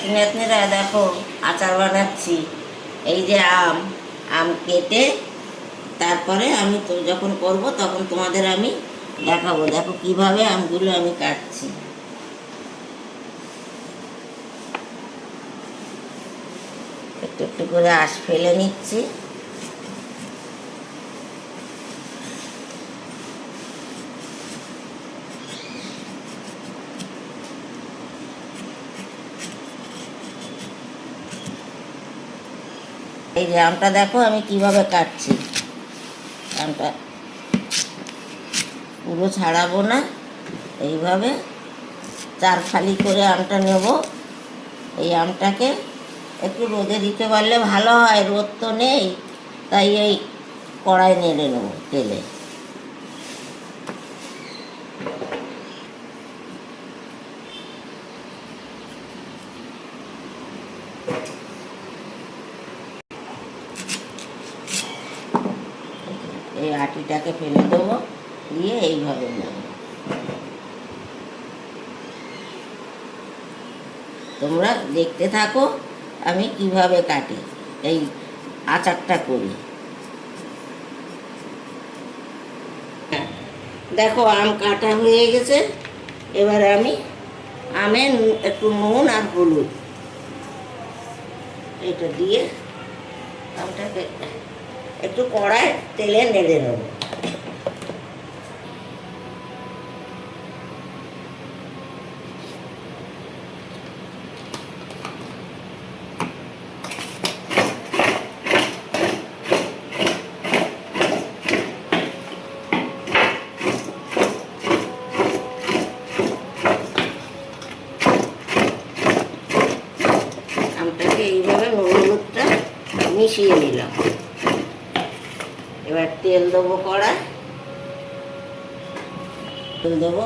নাতি নাতনিরা দেখো আচার বানাচ্ছি। এই যে আম আম কেটে তারপরে আমি তো যখন করব তখন তোমাদের আমি দেখাবো। দেখো কিভাবে আমগুলো আমি কাটছি। একটু একটু করে আঁশ ফেলে নিচ্ছি। এই যে আমটা দেখো আমি কিভাবে কাটছি। আমটা পুরো ছাড়াবো না, এইভাবে চার ফালি করে আমটা নেব। এই আমটাকে একটু রোদে দিতে পারলে ভালো হয়, রোদ তো নেই, তাই এই কড়াই নেড়ে নেব তেলে। এই আটিটাকে ফেলে দেবো, দিয়ে এইভাবে নেব। তোমরা দেখতে থাকো আমি কিভাবে কাটি, এই আচারটা করি। দেখো আম কাটা হয়ে গেছে। এবার আমি আমে একটু নুন আর হলুদ এটা দিয়ে আমটাকে একটু কড়ায় তেলে নেড়ে নেব। আমটাকে এইভাবে নুন হলুদটা মিশিয়ে নিলাম। এবার তেল দেবো কড়ায়, তেল দেবো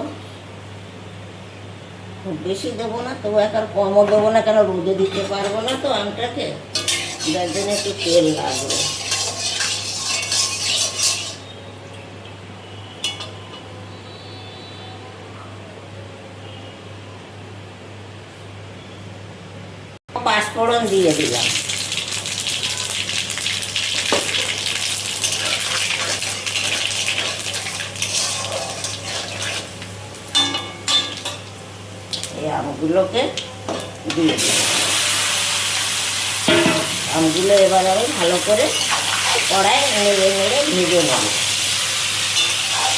খুব বেশি দেবো না, তবু এখন কমও দেবো না, কেন রোদে দিতে পারবো না তো আমটাকে, যার জন্য একটু তেল লাগবে। পাঁচফোড়ন দিয়ে দিলাম। এই আমগুলোকে দিয়ে দিলাম। আমগুলো এবার আমি ভালো করে কড়াই নেড়ে নেড়ে ভেজে নেব,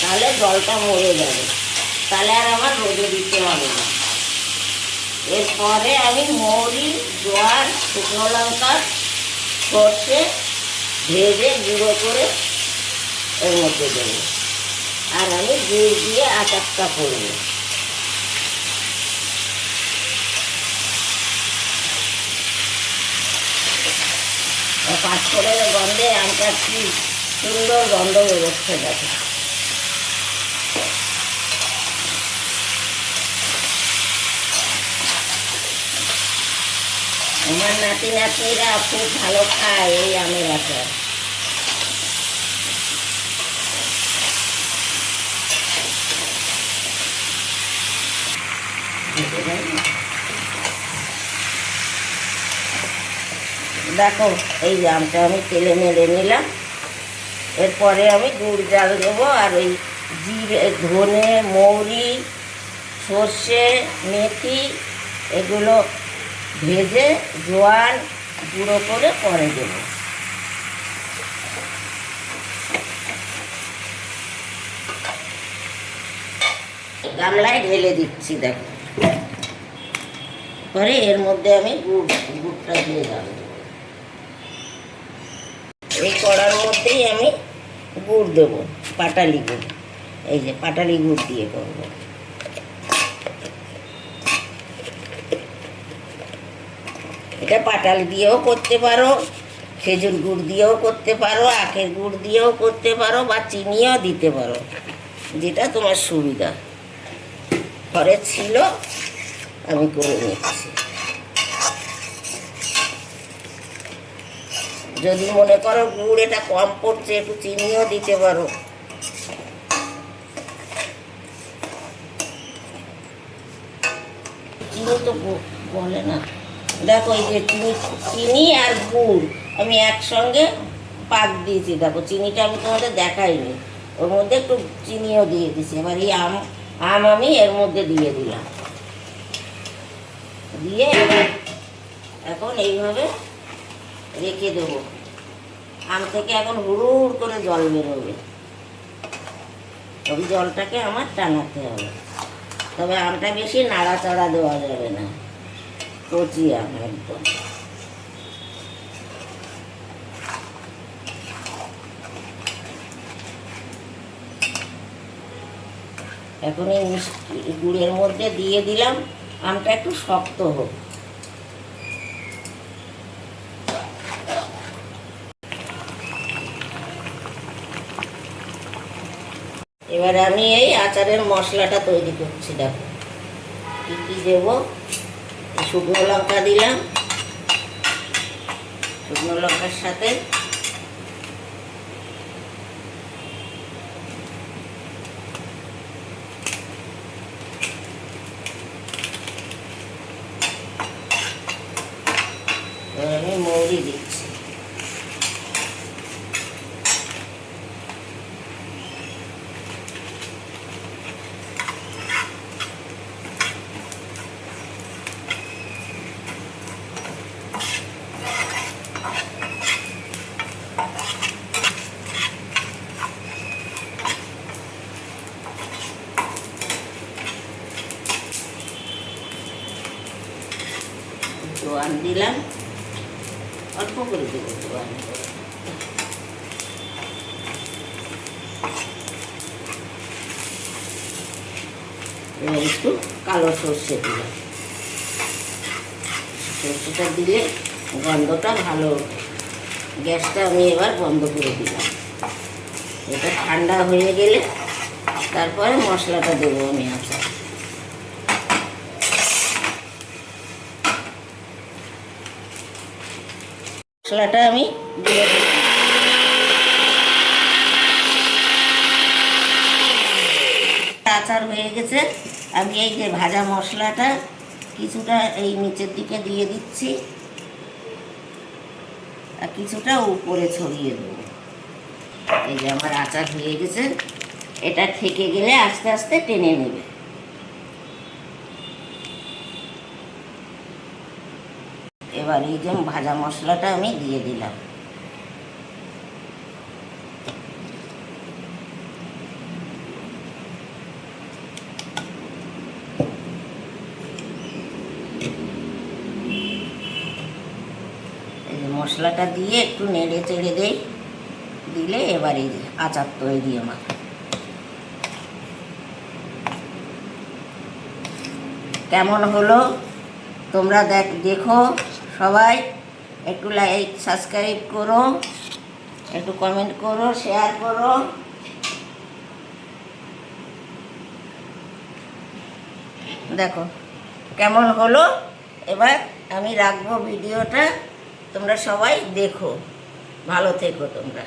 তাহলে জলটা মরে যাবে, তাহলে আর আমার রোদে দিতে হবে না। এরপরে আমি মৌরি, জোয়ান, শুকনো লঙ্কা, সর্ষে ভেজে গুঁড়ো করে এর মধ্যে দেবো, আর আমি গুড় দিয়ে আচারটা করবো। পাঁচফোড়নের গন্ধে আমটা কি সুন্দর গন্ধ বেরোচ্ছে দেখো। আমার নাতি নাতনিরা খুব ভালো খায় এই আমের আচার। দেখো এই আমটা আমি তেলে নেড়ে নিলাম। এরপরে আমি গুড় জাল দেবো, আর ওই জিরে, ধনে, মৌরি, সর্ষে, মেথি এগুলো ভেজে জোয়ান গুঁড়ো করে পরে দেবো। গামলায় ঢেলে দিচ্ছি দেখো। পরে এর মধ্যে আমি গুড়টা দিয়ে দেবো। এই কড়ার মধ্যেই আমি গুড় দেবো, পাটালি গুড়। এই যে পাটালি গুড় দিয়ে করবো। এটা পাটালি দিয়েও করতে পারো, খেজুর গুড় দিয়েও করতে পারো, আখের গুড় দিয়েও করতে পারো, বা চিনিও দিতে পারো, যেটা তোমার সুবিধা। ঘরে ছিল আমি করে নিচ্ছি। যদি মনে করো গুড় এটা কম পড়ছে, একটু চিনিও দিতে পারো। চিনি তো বলে না। দেখো এই যে চিনি আর গুড় আমি একসঙ্গে পাক দিয়েছি। দেখো চিনিটা আমি তোমাদের দেখাইনি, ওর মধ্যে একটু চিনিও দিয়ে দিছি। এবার এই আম আমি এর মধ্যে দিয়ে দিলাম, দিয়ে এখন এইভাবে রেখে দেবো। আম থেকে এখন হুড় করে জল বেরোবে, ওই জলটাকে আমার টানাতে হবে। তবে আমটা বেশি নাড়াচাড়া দেওয়া যাবে না, কচি আম একদম। এখন এই মিষ্টি গুড়ের মধ্যে দিয়ে দিলাম, আমটা একটু শক্ত হোক। এবার আমি এই আচারের মশলাটা তৈরি করছি। দেখো কী কী দেবো। শুকনো লঙ্কা দিলাম, শুকনো লঙ্কার সাথে আমি মৌরি দিচ্ছি। জোয়ান দিলাম, অল্প করে দেবো জোয়ান। এবার একটু কালো সর্ষে দিলাম, সর্ষেটা দিলে গন্ধটা ভালো। গ্যাসটা আমি এবার বন্ধ করে দিলাম। এটা ঠান্ডা হয়ে গেলে তারপরে মশলাটা দেবো আমি। আচ্ছা মশলাটা আমি দিয়ে দিলাম। আচার হয়ে গেছে। আমি এই যে ভাজা মশলাটা কিছুটা এই নিচের দিকে দিয়ে দিচ্ছি, আর কিছুটা উপরে ছড়িয়ে দেবো। এই যে আমার আচার হয়ে গেছে। এটা থেকে গেলে আস্তে আস্তে টেনে নেবে। এবার এই যে ভাজা মশলাটা আমি দিয়ে দিলাম। এই যে মশলাটা দিয়ে একটু নেড়ে চেড়ে দেই, দিলে এবার এই যে আচার তৈরি আমার। কেমন হলো তোমরা দেখো সবাই, একটু লাইক সাবস্ক্রাইব করো, একটু কমেন্ট করো, শেয়ার করো। দেখো কেমন হলো। এবার আমি রাখবো ভিডিওটা, তোমরা সবাই দেখো। ভালো থেকো তোমরা।